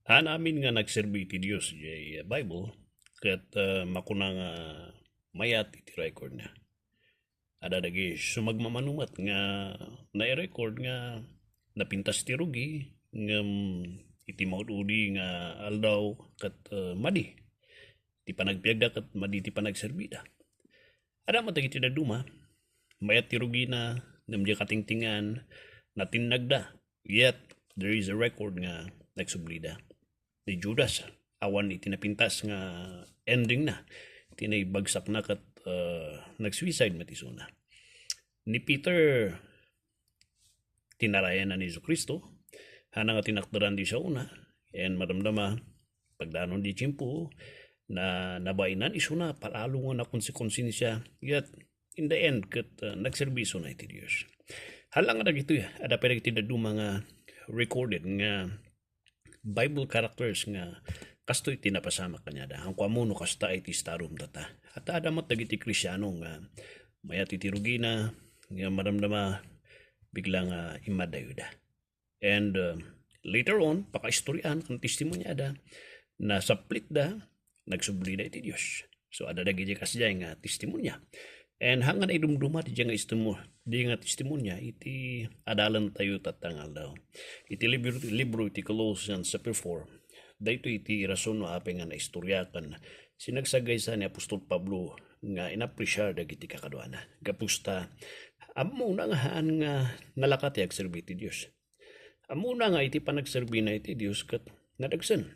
Namin nga nagserbi ti Dios jay Bible ket makuna nga mayat iti record na. Ada dagi sumagmamanumat nga na-record nga napintas ti rugi ngem iti maududi nga aldaw ket madi ti panagpiagda ket madi ti panagserbida. Ada mo dagiti daduma mayat ti rugi na ngem di katingtingan natinagda. Yet there is a record nga nagsublida ni Judas awan iti napintas nga ending na tinaibagsak na kat nag-suicide matisuna. Ni Peter tinarayan na ni Kristo hana nga tinakdaran di sa una and maramdama pagdanon di tiyempo na nabainan isuna palalo nga na konsensya yet in the end kat nagserbiso na iti Dios. Halang nga dagito ada pa iti daduma nga recorded nga Bible characters nga kasto iti napasama kanya da. Ang kwamuno kasta iti starum data. At adamat dagiti Krisyano nga mayat iti rugina nga maramdama biglang imadayo da. And later on, pakaistoryan kang testimonya da na saplit da nagsubli da iti Dios. So ada dagiti kasjay nga testimonya. And hanga na idumduma di nga testimonya iti adalan tayo tatangal daw. Iti libro iti Colossians chapter 4. Dahito iti rason no ape nga naistoryakan sinagsagay sa ni Apostol Pablo nga inapresyar dagiti kakadwana. Gapusta amo na nga haan nga nalakat ag serbi ti Dios. Amo na nga iti panagserbi na iti Dios ket nadagsen.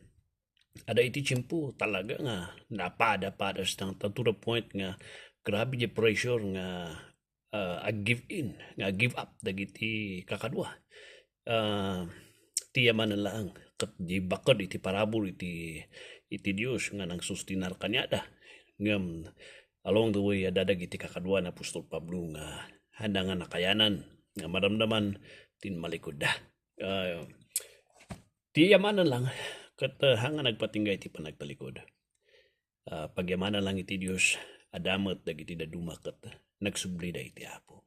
Ada iti tiyempo talaga nga napada-padas tang to the point nga grabe di pressure nga give in, nga give up dagiti kakadwa. Tiyaman na lang kat di bakod iti parabol iti Dios nga nang sustinar kanyada. Ngem along the way adadag iti kakadwa na Apostol Pablo nga handa nga nakayanan nga maramdaman tinmalikod da. Tiyaman na lang kat hanga nagpatinggay iti panagtalikod. Pagyamanan lang iti Dios adamat dagiti daduma kat nagsubli da iti Apo.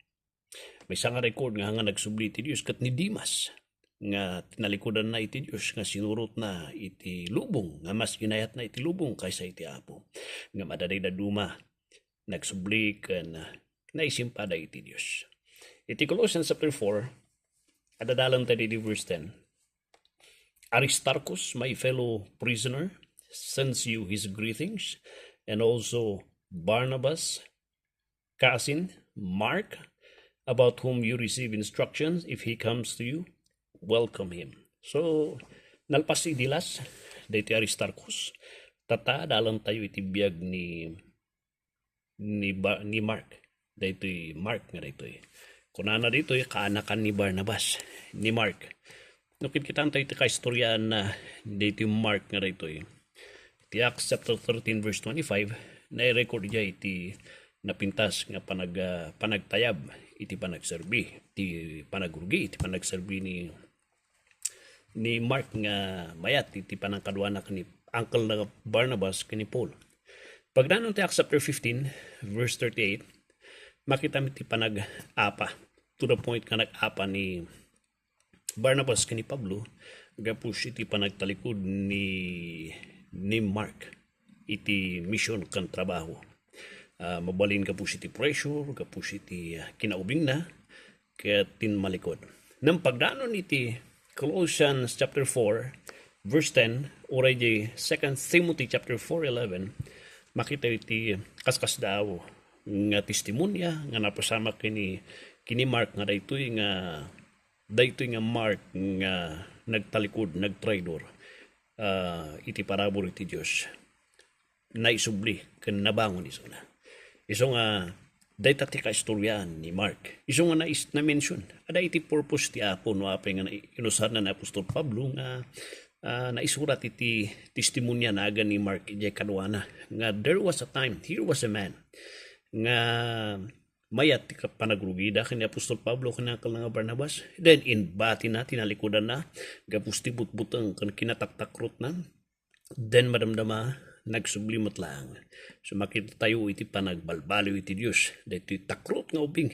May nga record nga hanga nagsubli iti Dios kat ni Dimas nga tinalikodan na iti Dios nga sinurot na iti lubong nga mas ginayat na iti lubong kaysa iti Apo. Nga madaday daduma nagsubli ken naisimpada iti Dios. Iti Colossians chapter 4 adadalan tayo di verse 10. Aristarchus, my fellow prisoner, sends you his greetings, and also Barnabas, cousin, Mark, about whom you receive instructions. If he comes to you, welcome him. So, nalpas idilas, dati Aristarchus, tata dalam tayo iti biyag ni Mark. Dati Mark nga dito kunana dito kaanakan ni Barnabas, ni Mark. Nukit kita tayo iti kaistoryan na dati Mark nga dito Iti Acts chapter 13 verse 25, na-record niya iti napintas nga panagtayab, iti panagserbi, iti panagrugi, iti panagserbi ni Mark nga mayat, iti panangkadwana ni uncle na Barnabas kani Paul. Pagdanon ti Acts chapter 15 verse 38, makita mi iti panag-apa, to the point nga nag-apa ni Barnabas kani Pablo, gapos iti panagtalikod ni Mark iti mission kan trabaho. Mabalin ka po iti pressure, ka po iti kinaubing na, kaya tinmalikod. Nang pagdanon iti Colossians chapter 4, verse 10, oray di 2 Timothy chapter 4:11, makita iti kaskas daw nga testimonya nga napasama kini Mark nga daytoy nga Mark nga nagtalikod, nagtraidor iti parabor iti Dios naisubli ken nabangon iso na. Iso nga dayta ti kaistoryan ni Mark. Iso nga na mention ada iti purpose ti Apo no apay nga inusad na ni Apostol Pablo nga naisurat iti testimonya na aga ni Mark iti kadwana nga there was a time, here was a man nga mayat ti panagrugida kini Apostol Pablo kini nga Barnabas, then in bati na tinalikudan na gapusti butbutang kan kinataktakrot na, then madamdama nagsublimot lang. So makita tayo iti panagbalbaliw iti Dios, dito takrot nga ubing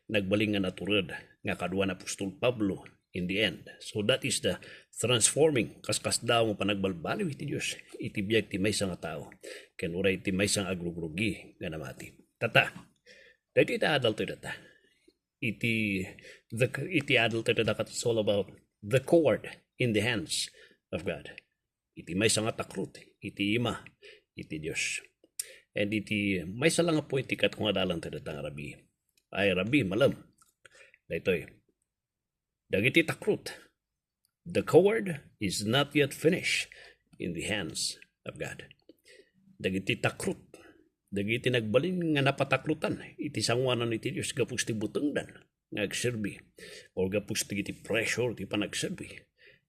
nagbaling nga naturad nga kadwa na Apostol Pablo in the end. So that is the transforming. Kaskas daw mo panagbalbaliw iti Diyos. Iti biyag ti may nga tao. Ken uray ti may sang agrugrugi nga namati. Tata. Dahil iti adult data. Iti adult data it's all about the cord in the hands of God. Iti may nga takrut. Iti ima. Iti Diyos. And iti may sa lang po iti kat kung adalang data nga rabi. Ay rabi malam. Dahito dagiti takrut. The cord is not yet finished in the hands of God. Dagiti takrut. Dagiti nagbalin nga napatakrutan. Iti sangwanan iti Diyos gapus ti butengdan nga agserbi. O gapus ti pressure ti panagserbi.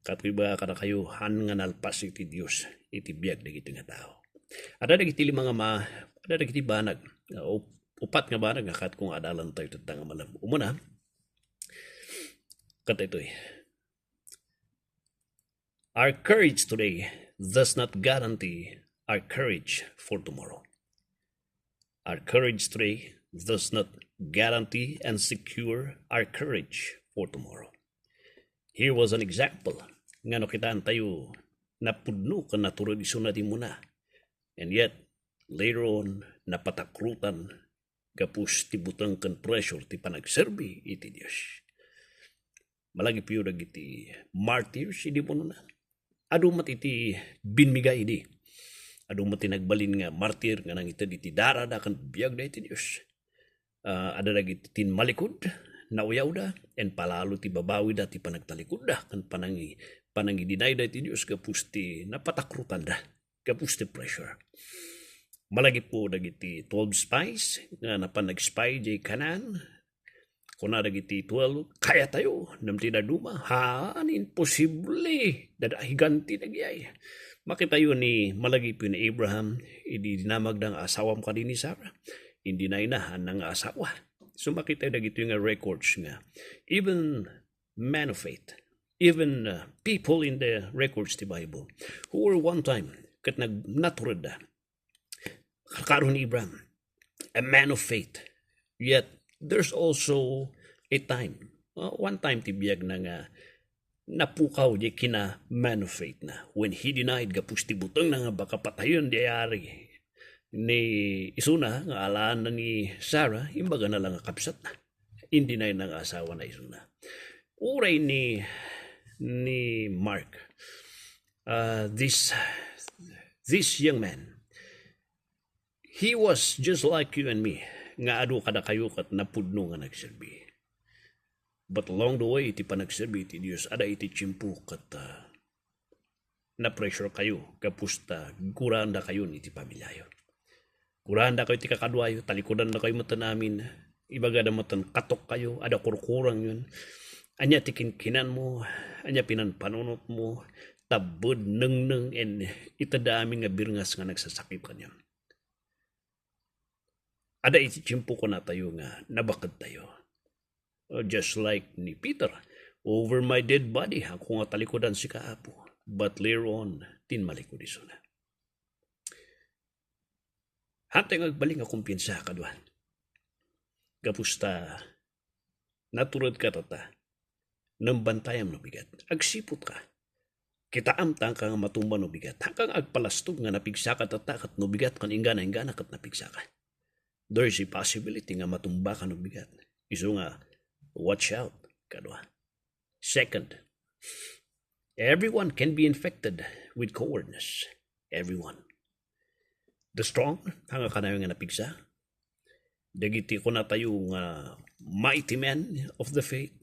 Katwiba kada kayo han nga nalpas iti Diyos. Iti biyag dagiti nga tao. Ada dagiti ada dagiti banag. Upat nga banag nga kat kung adalan tayo tatang malam. Umuna, kata ito our courage today does not guarantee our courage for tomorrow. Our courage today does not guarantee and secure our courage for tomorrow. Here was an example. Nga no kitaan tayo napudno ka naturod iso na di muna. And yet, later on, napatakrutan kapus ti butang kan pressure ti panagserbi iti Diyos. Malagi piyo dagiti martyrs idi mo na. Adu mat iti binmiga idi. Adu mat nagbalin nga martyr nga nang iti darada kan biyag da iti Dios. Ada dagiti tin malikod na uyaw da en palalo ti babawi da ti panagtalikod da kan panangi dinay da iti Dios kapus ti napatakrutan da kapus ti pressure. Malagi po dagiti 12 spies nga napanag-spy jay kanan. Kuna dagiti 12, kaya tayo, namti na duma, imposible, dadahiganti nagyay. Makita yun ni malagi po ni Abraham, hindi dinamag ng asawam ka din ni Sarah, hindi na inahan ng asawa. So makita yun dagito yung records nga. Even men of faith, even people in the records the Bible, who were one time, kat nag-naturad na, kakaroon ni Abraham, a man of faith, yet, there's also a time. One time tibiyag na nga napukaw di kina man of faith na. When he denied gapus ti butang na nga baka patayon di ari ni isuna nga alaan na ni Sarah, imbaga na lang kapsat na. Hindi na yung asawa na isuna. Uray ni Mark, this young man, he was just like you and me. Nga ado kada kayo kat napudno nga nagserbi. But along the way, iti panagserbi iti Diyos, ada iti tsimpo kat na-pressure kayo, kapusta, kuranda kayo iti pamilyayo. Kuranda kayo iti kakadwayo, talikodan na kayo mata namin, ibaga na matan katok kayo, ada kurkurang yun. Anya tikinkinan mo, anya pinanpanunot mo, tabod, neng and itadami nga birngas nga nagsasakip kanyang. Ada iti tsimpo ko na tayo nga nabakad tayo. Just like ni Peter, over my dead body, ako nga talikodan si kaapo. But later on, tinmalikod iso na. Hantay ngagbaling akong pinsa kaduan. Kapusta, naturod ka tata, nang bantayam no bigat. Agsipot ka. Kita amtang ka nga matumba no bigat. Hanggang agpalastog nga napigsa ka tata kat no bigat kan ingana kat napigsa ka. There's a possibility nga matumba ka ng bigat. Iso nga, watch out, kadwa. Second, everyone can be infected with cowardness. Everyone. The strong, hanga ka na yung napigsa. Dagiti ko na tayo nga mighty men of the faith.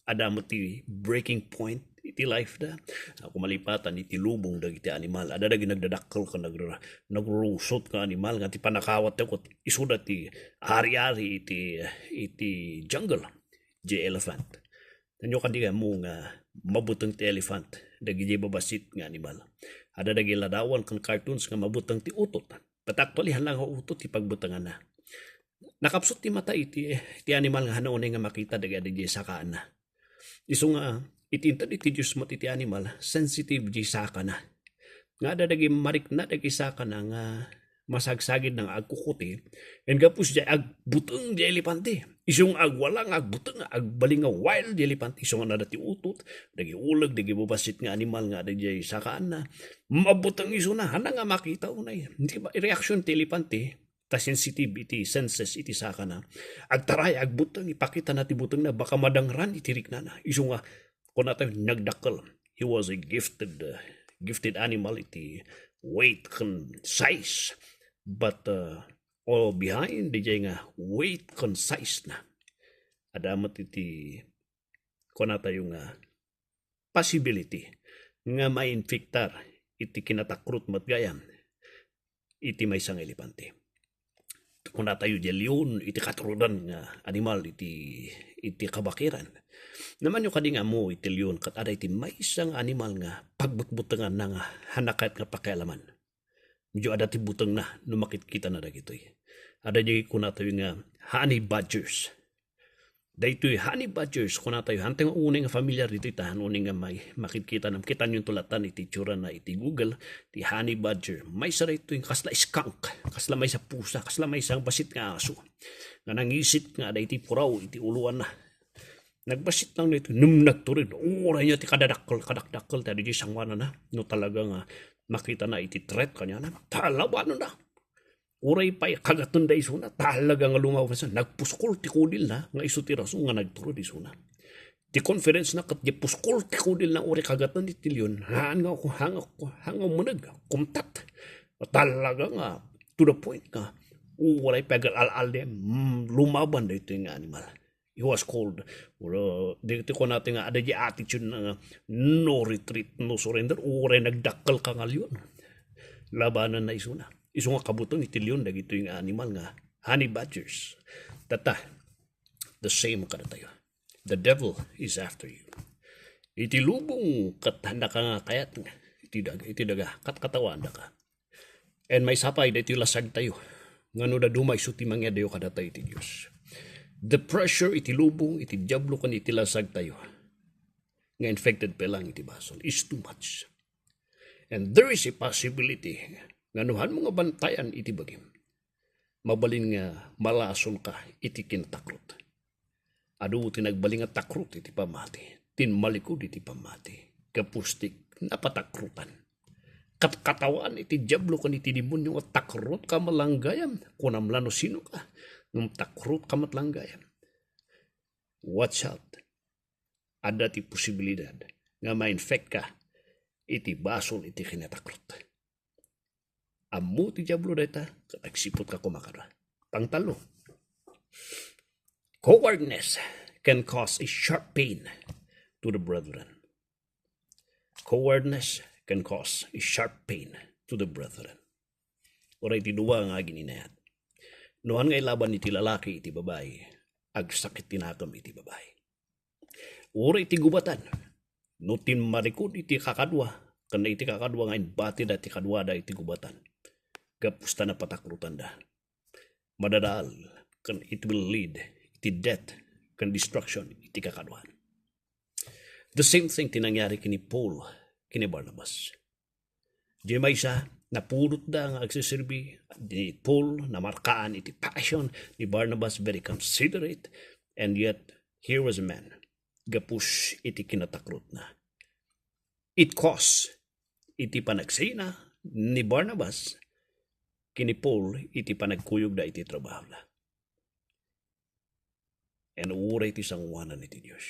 Adamo ti breaking point iti life da. Ako malipatan iti lubong dagiti animal. Ada dagi nagdadakkel ka nagrurusot ka animal nga ti panakawat ko isuda ti ari-ari iti jungle. J elephant. Tanyo kadiga mo nga mabutang ti elephant dagi babasit nga animal. Ada dagi ladawan kan cartoons nga mabutang ti utot. But actually lang ho utot ti pagbutangan na. Nakapsot ti mata iti animal nga hanaon nga makita dagi sakaan na. Iso nga itintad iti Diyos mo iti animal, sensitive di saka na. Nga dadagi marik na dagi saka na nga masagsagid ng agkukuti, and gapos di agbuteng di elepante. Isong agwalang agbuteng, agbaling nga wild di elepante. Isong nga dati utot, dagi ulag, dagi bubasit nga animal nga dagi sakaan na, mabuteng iso na, hana nga makita unay. Hindi ba, reaction ti elepante, ta sensitivity, senses iti saka na. Agtaray, agbuteng, ipakita na ti buteng na, baka madangran itirik na na. Isong nga, kung natin nagdakkel, he was a gifted animal, iti weight kan size. But all behind di nga weight concise na. Adamat iti kuna tayo nga possibility nga ma-infectar iti kinatakrut matgayam iti may sang elepante. Kuna tayo di leon iti katrudan nga animal iti kabakiran. Naman yung kadinga mo iti leon kat ada iti may isang animal nga pagbutbutangan na nga hanakat nga pakialaman. Medyo ada ti buteng na numakit kita na dagitoy. Ada di kuna tayo nga honey badgers. Daytoy honey badgers kuna tayo hanteng uneng familiar dito itahan uneng nga may makikita nam kita yung tulatan iti tsura na iti Google ti honey badger. May sa rito yung kasla skunk, kasla may sa pusa, kasla may isang basit nga aso. Nga nangisit nga ada iti puraw iti uluan na. Nagbasit lang nito nung nagturid. Oray niya ti kadadakkel tadi di sangwana na no talaga nga makita na iti threat kanya na talawan na. Uray pa kagaton da iso na talaga nga lumaw sa nagpuskol ti kudil na nga iso ti raso nga nagturod iso na. Ti conference na kat di puskol ti kudil na uray kagaton iti leon hanga manag kumtat. Talaga nga to the point nga uray pagal al lumaban da ito yung animal. He was called, dito ko natin nga, ada di attitude na no retreat, no surrender, uray nagdakkel ka nga leon. Labanan na iso na. Iso nga kabutong iti leon, dagito yung animal nga, honey badgers. Tata, the same kada tayo. The devil is after you. Iti lubong katanda ka nga kayat nga, iti daga, katkatawan da ka. And may sapay, dito lasag tayo. Ngano da dumay, suti mangya dayo kada tayo iti Diyos. The pressure iti lubong, iti diablo kan iti lasag tayo. Nga infected pa lang iti basol is too much. And there is a possibility nga nuhan mga bantayan iti bagim. Mabalin nga malason ka iti kintakrut. Adu tinagbaling nga takrut iti pamati. Tinmalikod iti pamati. Kapustik napatakrutan. Katawan iti diablo kan iti demonyo at takrut ka malanggayam. Kunamlano sino ka. Nung takrut ka malanggayam. Watch out. Ada ti posibilidad nga ma-infect ka iti basol iti kinatakrut. Amu ti diablo data katagsipot ka kumakara. Pangtalo. Cowardness can cause a sharp pain to the brethren. Cowardness can cause a sharp pain to the brethren. Oray ti duwa nga gininayat. Nohan nga ilaban iti lalaki iti babae, agsakit tinakam iti babae. Uri iti gubatan, no tinmarikod iti kakadwa, kana iti kakadwa nga inbati da iti kadwa da iti gubatan. Kapusta na patakrutan da. Madadaal, kan it will lead iti death, kan destruction iti kakadwa. The same thing tinangyari kini Paul, kini Barnabas. Di may isa, napulot da nga agsisirbi ni Paul na markaan iti passion ni Barnabas, very considerate, and yet here was a man gapus iti kinatakrut na. It cost iti panagsina ni Barnabas kini Paul iti panagkuyog da iti trabaho na. And uray iti sangwanan iti Diyos.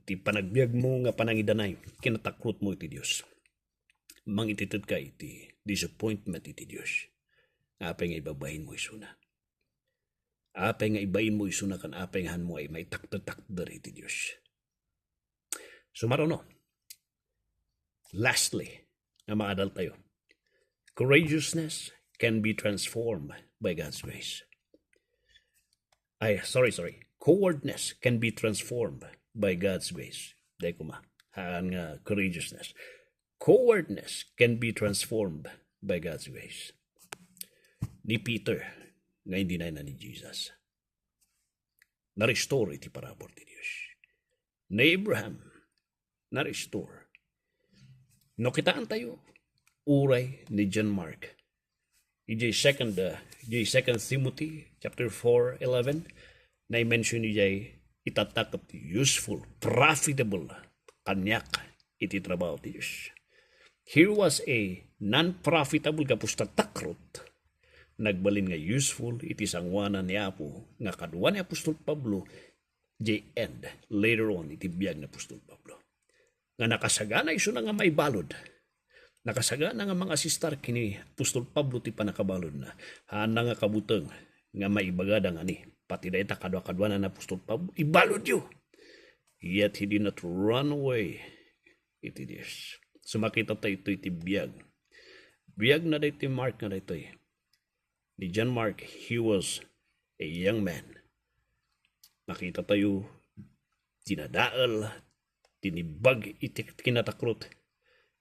Iti panagbiag mo nga panangidanay kinatakrut mo iti Diyos. Mangititid ka iti disappointment iti Diyos. Apay nga ibabahin mo isuna. Apay nga ibahin mo isuna kan apay nga mo ay may takda-takda iti Diyos. Sumarono. Lastly, na maadal tayo. Courageousness can be transformed by God's grace. Cowardness can be transformed by God's grace. Dahil kuma, haan nga courageousness. Cowardness can be transformed by God's grace. Ni Peter, nga hindi na ni Jesus. Na-restore iti parabor ti Diyos. Ni Abraham, na-restore. No kitaan tayo, uray ni John Mark, J2 Timothy chapter 4:11 na i-mention ni Jay itatakap useful, profitable kanyak iti trabaho ti Diyos. Here was a non-profitable kapusta takrot nagbalin nga useful iti sangwanan ni Apo nga kadwa ni Apostol Pablo J. end later on iti biyag ni Apostol Pablo nga nakasagana iso na nga may balod. Nakasagana nga mga sistar kini Apostol Pablo ti panakabalod na hana nga kabuteng nga maibagada nga ni pati da ita kadwa-kadwa na Apostol Pablo ibalod yu. Yet he did not run away iti Diyos. Sumakita tayo ito iti biyag. Biyag na da iti Mark na da ito ni John Mark, he was a young man. Makita tayo tinadaal, tinibag iti kinatakrot.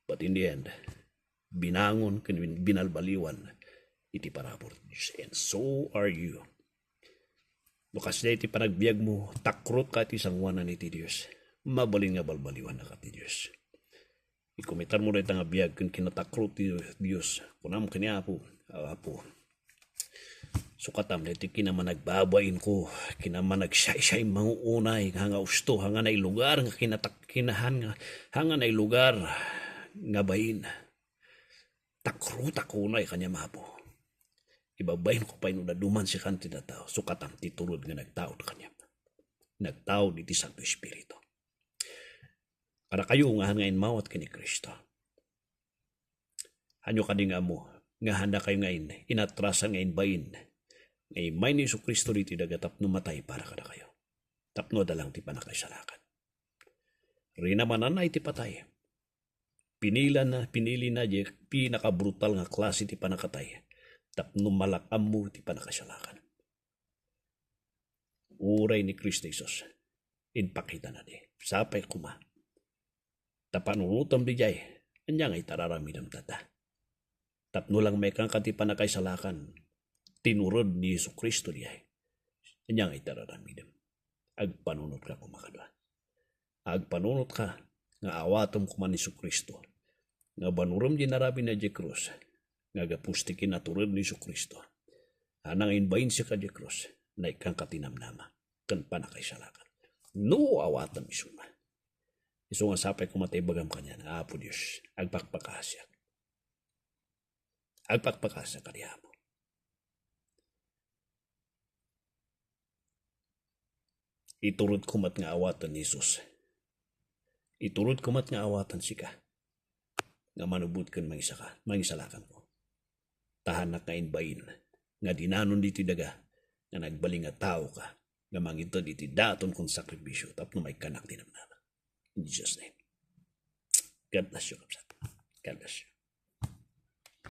But in the end, binangon, binalbaliwan, iti parabor Diyos. And so are you. Bukas na iti panagbiag mo, takrot ka iti sangwanan iti Diyos. Mabalin nga balbaliwan na ka iti Diyos. Ikumitar mo rin nga biag kung kinatakrot iti Diyos. Kunam kaniapo, apo. Sukatam na iti kinaman nagbabain ko, kinaman nagsay-say manguunay, hanga usto, hanga na ilugar, nga kinatakkinahan nga, hanga na ilugar, nga bayin. Takrut ako na kanya mapo. Ibabayin ko pa na duman si kanti na tao. Sukatam titurod nga nagtaod kanya. Nagtaod iti Santo Espiritu. Para kayo nga hangain mawat kini Kristo. Hanyo ka nga mo. Nga handa kayo ngayon. Inatrasan ngayon bayin. Ngayon may ni Isu Kristo dito dagatap numatay para kada kayo. Tapno dalang ti panakaisalakan. Rinamanan na iti patay. Pinili na di pinaka-brutal nga klase ti panakatay. Tapno malakam mo ti panakasalakan. Uray ni Kristo Jesus. Inpakita na di. Sapay kuma. Tapanunutam di jay. Anyang ay tararamidam tata. Tapno lang may kang kati panakaisalakan. Tinurod ni Isu Kristo di ay. Anyang ay tararamidam. Agpanunot ka kumakadwa. Agpanunot ka nga awatom kuman ni Isu Kristo. Nga banuram di narabi na di krus. Nga gapustikin na turod ni Isu Kristo. Anang inbayin siya ka di krus. Na ikang katinamnama. Kan panakaisalakan. No awatam isu na. Isu nga sapay kumatay bagam kanya na Apo Diyos. Agpakpakasya. Agpakpakasya ka di Apo. Iturod kumat nga awatan ni Jesus. Iturod kumat nga awatan sika. Nga manubod kan mangisalakan ko. Tahanak nga inbayin. Nga dinanon diti daga. Nga nagbaling nga tao ka. Nga mangito diti daton kong sakripisyo. Tapno may kanak dinamnama. In Jesus' name. God bless you. God bless you.